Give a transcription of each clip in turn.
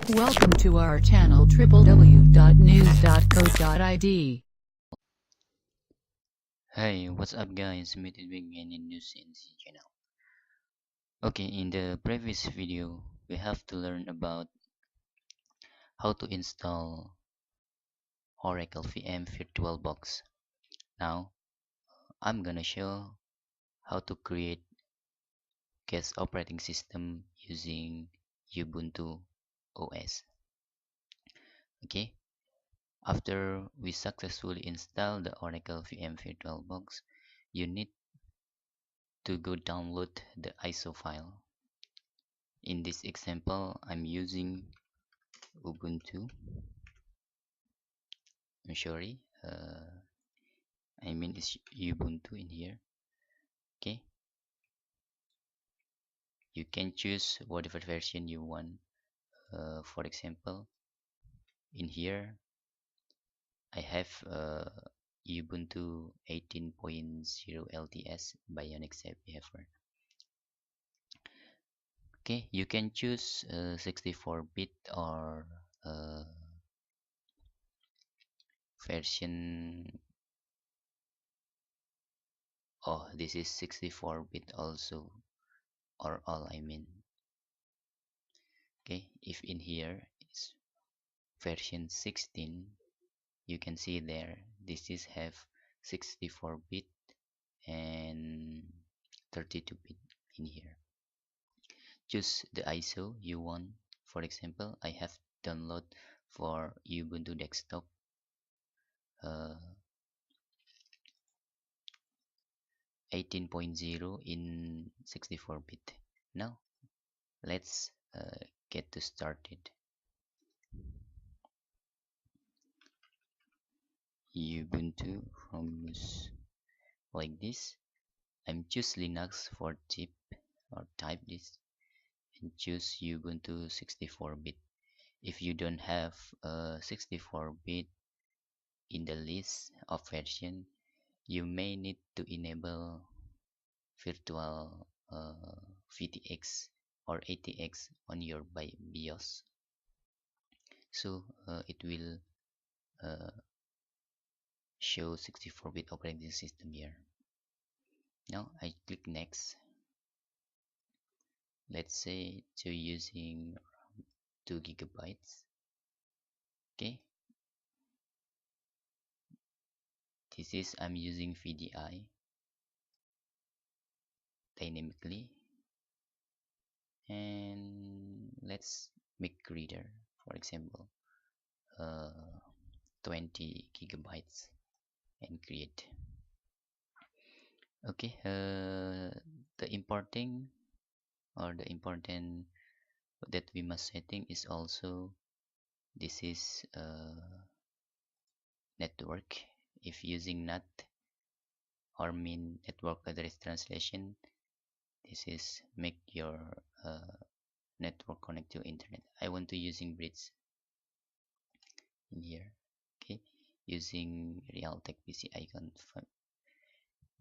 Welcome to our channel www.news.co.id. Hey, what's up guys? Meet it again in News CNC channel. Okay, in the previous video, we have to learn about how to install Oracle VM Virtualbox. Now, I'm gonna show how to create guest operating system using Ubuntu OS. Okay, after we successfully install the Oracle VM Virtualbox, you need to go download the ISO file. In this example, I'm using Ubuntu. I'm sorry, I mean it's Ubuntu in here. Okay, you can choose whatever version you want. For example, in here I have Ubuntu 18.0 LTS Bionic behavior. Okay, you can choose 64-bit or version. Oh, this is 64-bit also, or all I mean. Okay, if in here is version 16, you can see there this is have 64-bit and 32-bit in here. Choose the ISO you want. For example, I have download for Ubuntu desktop 18.0 in 64-bit. Now let's get to started. Ubuntu runs like this. I'm choose Linux for type or type this, and choose Ubuntu 64-bit. If you don't have a 64-bit in the list of version, you may need to enable virtual VTX or ATX on your BIOS, so it will show 64-bit operating system here. Now I click next. Let's say to using 2 gigabytes. Okay, this is I'm using VDI dynamically, and let's make reader, for example 20 gigabytes, and create. Okay, the important that we must setting is also this is network. If using NAT or mean network address translation, this is make your network connect to internet. I want to using bridge in here. Okay, using Realtek PC icon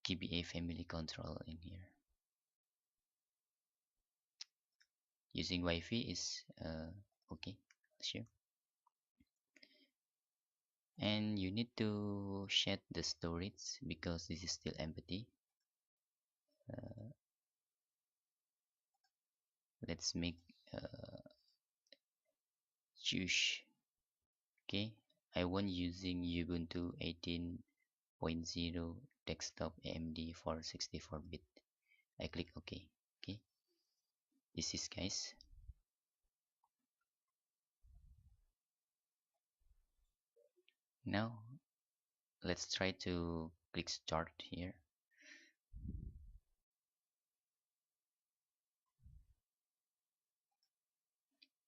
KBA family control in here. Using Wi-Fi is okay, sure. And you need to shed the storage because this is still empty. Let's make choose. Okay, I want using Ubuntu 18.0 desktop AMD for 64-bit. I click OK. Okay, this is guys. Now let's try to click start here.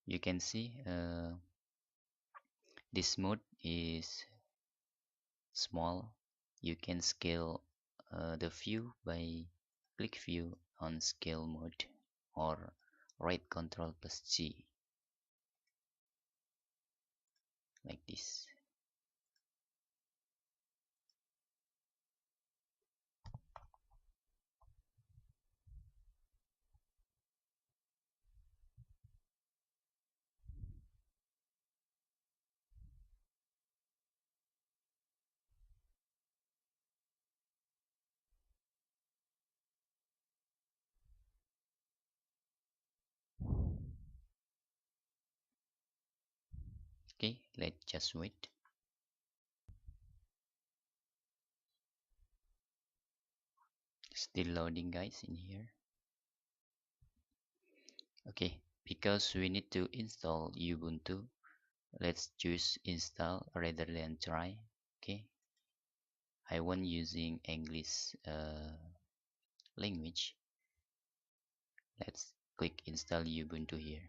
You can see this mode is small. You can scale the view by click view on scale mode or right control plus G, like this. Okay, let's just wait. Still loading, guys, in here. Okay, because we need to install Ubuntu, let's choose install rather than try. Okay, I want using English language. Let's click install Ubuntu here.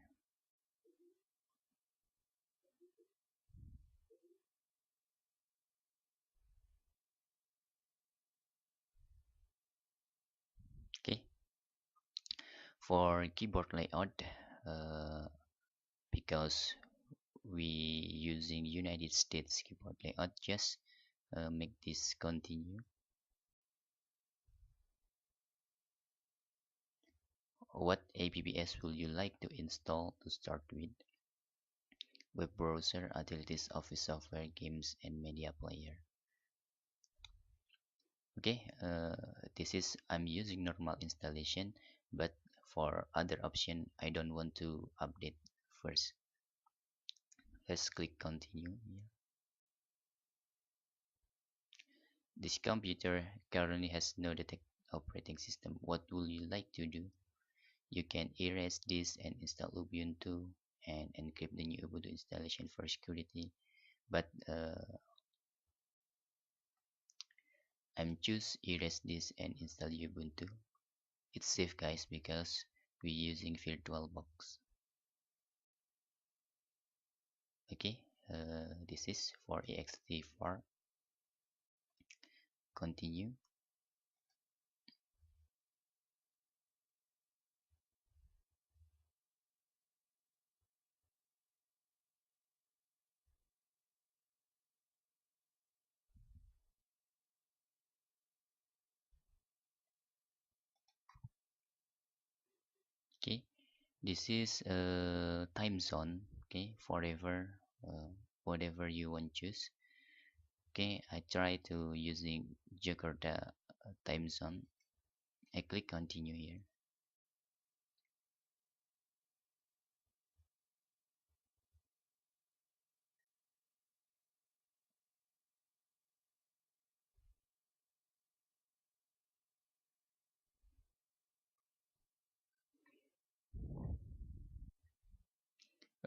Okay, for keyboard layout, uh, because we using United States keyboard layout, just make this continue. What apps will you like to install to start with? Web browser, utilities, office software, games, and media player. Okay, this is I'm using normal installation, but for other option I don't want to update first. Let's click continue here. This computer currently has no detect operating system. What will you like to do? You can erase this and install Ubuntu and encrypt the new Ubuntu installation for security. But I'm choose erase this and install Ubuntu. It's safe, guys, because we're using Virtualbox. Okay, this is for ext4. Continue. Okay, this is time zone. Okay, forever, whatever you want to choose. Okay, I try to using Jakarta time zone. I click continue here.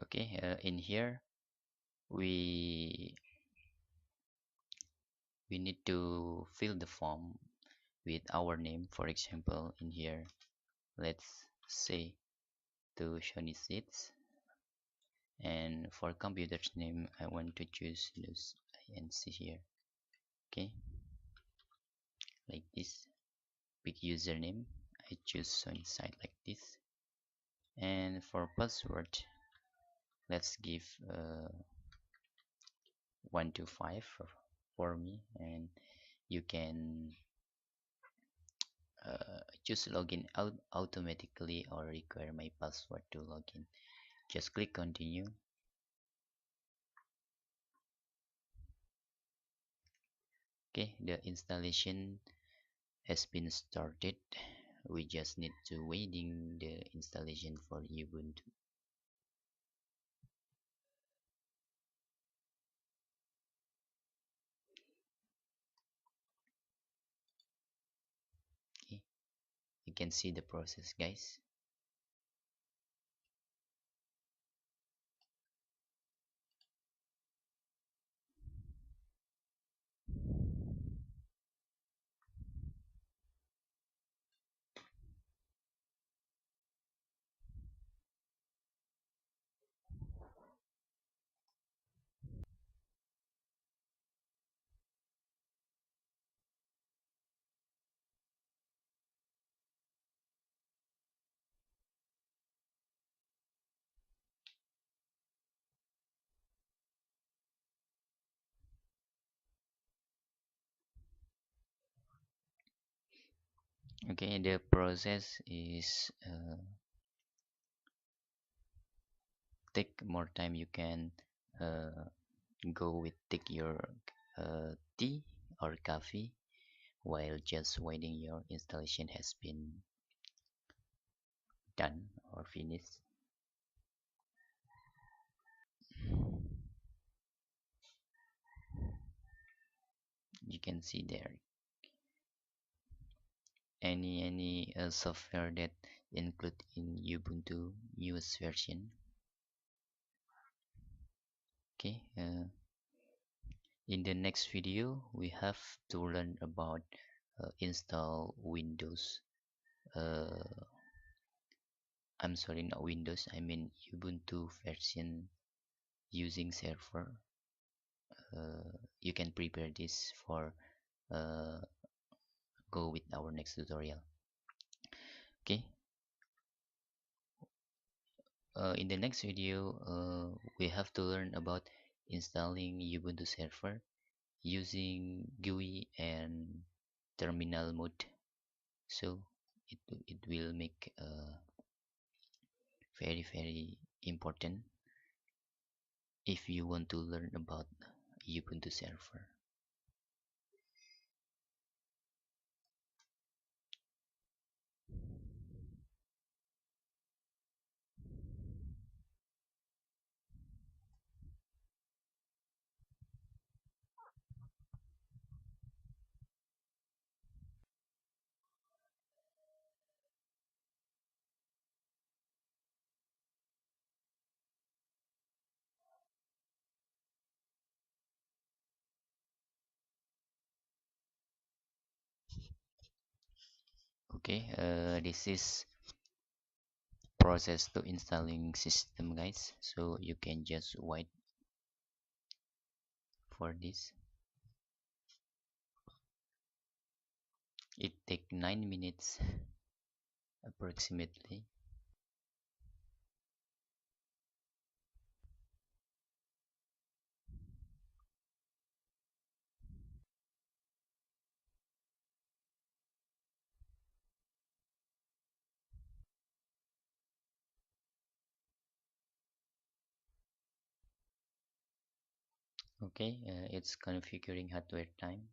Okay, in here we we need to fill the form with our name. For example, in here, let's say to Shoni Seats, and for computer's name, I want to choose this INC here. Okay, like this. Pick username. I choose Sony site like this. And for password, let's give 125 for me, and you can choose login out automatically or require my password to login. Just click continue. Okay, the installation has been started. We just need to waiting the installation for Ubuntu. Okay, you can see the process, guys. Okay, the process is take more time. You can uh, go with take your tea or coffee while just waiting your installation has been done or finished. you can see there any software that include in Ubuntu newest version. Okay, in the next video we have to learn about install Windows, uh, I'm sorry, not Windows, I mean Ubuntu version using server. You can prepare this for uh, go with our next tutorial. Okay, in the next video we have to learn about installing Ubuntu server using GUI and terminal mode. So it will make very important if you want to learn about Ubuntu server. Okay, this is process to installing system, guys, so you can just wait for this. It take 9 minutes approximately. Okay, it's configuring hardware time.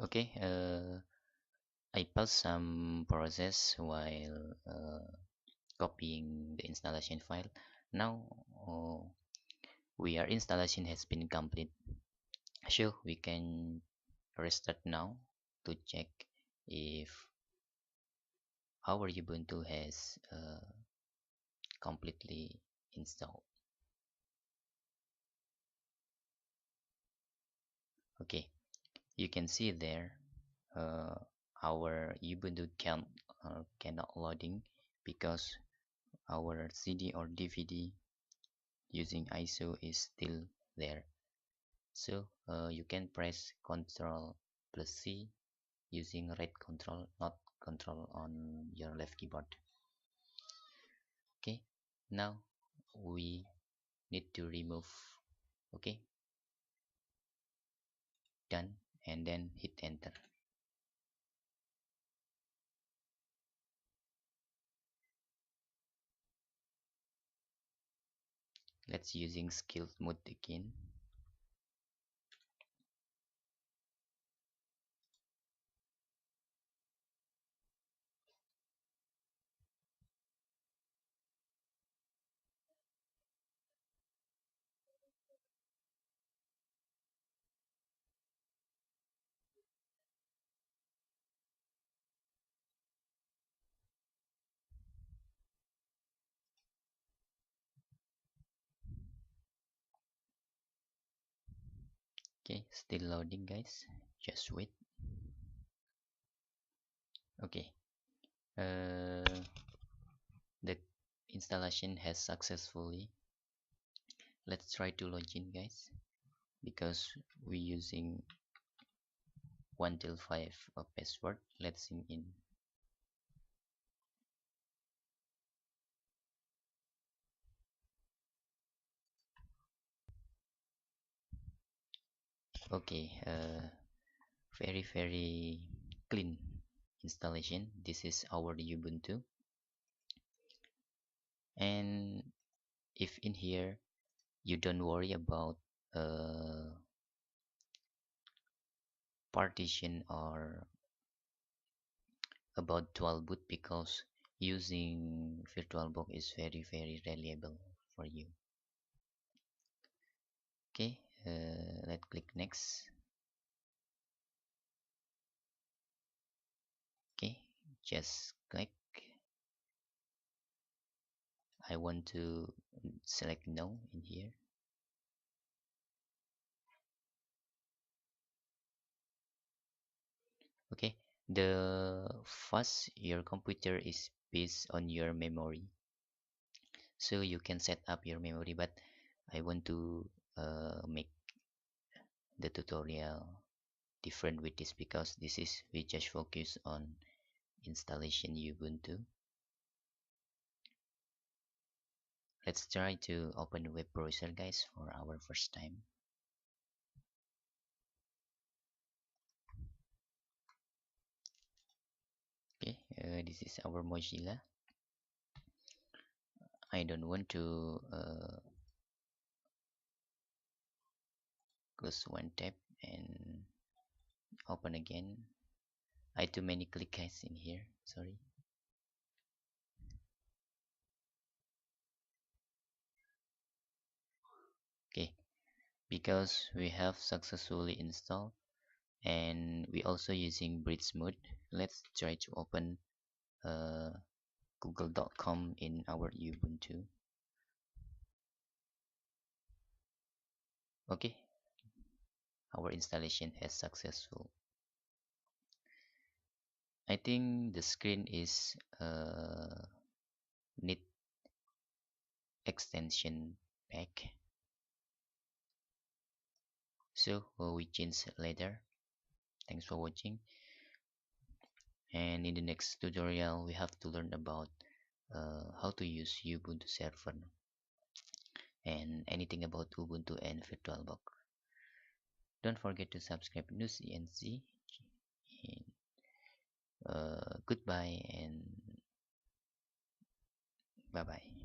Okay, I paused some process while copying the installation file. Now we our installation has been complete, so we can restart now to check if our Ubuntu has completely installed. Okay, you can see there uh, our Ubuntu cannot loading because our CD or DVD using ISO is still there. So you can press Ctrl plus C using right control, not control on your left keyboard. Okay, now we need to remove. Okay, done, and then hit enter. Let's using skill mode again. Okay, still loading, guys. Just wait. Okay. The installation has successfully. Let's try to log in, guys, because we're using 1 till 5 of password. Let's sign in. Okay, very clean installation. This is our Ubuntu, and if in here you don't worry about partition or about dual boot, because using Virtualbox is very reliable for you. Okay, let's click next. Okay, just click. I want to select no in here. Okay, the fast your computer is based on your memory, so you can set up your memory, but I want to make the tutorial different with this, because this is we just focus on installation Ubuntu. Let's try to open the web browser, guys, for our first time. Okay, this is our Mozilla. I don't want to close one tab and open again. I too many click, guys, in here, sorry. Okay, because we have successfully installed and we also using bridge mode, let's try to open uh, google.com in our Ubuntu. Okay, our installation has successful. I think the screen is need extension pack, so we change later. Thanks for watching, and in the next tutorial we have to learn about how to use Ubuntu server and anything about Ubuntu and Virtualbox. Don't forget to subscribe to CNC. Goodbye and bye bye.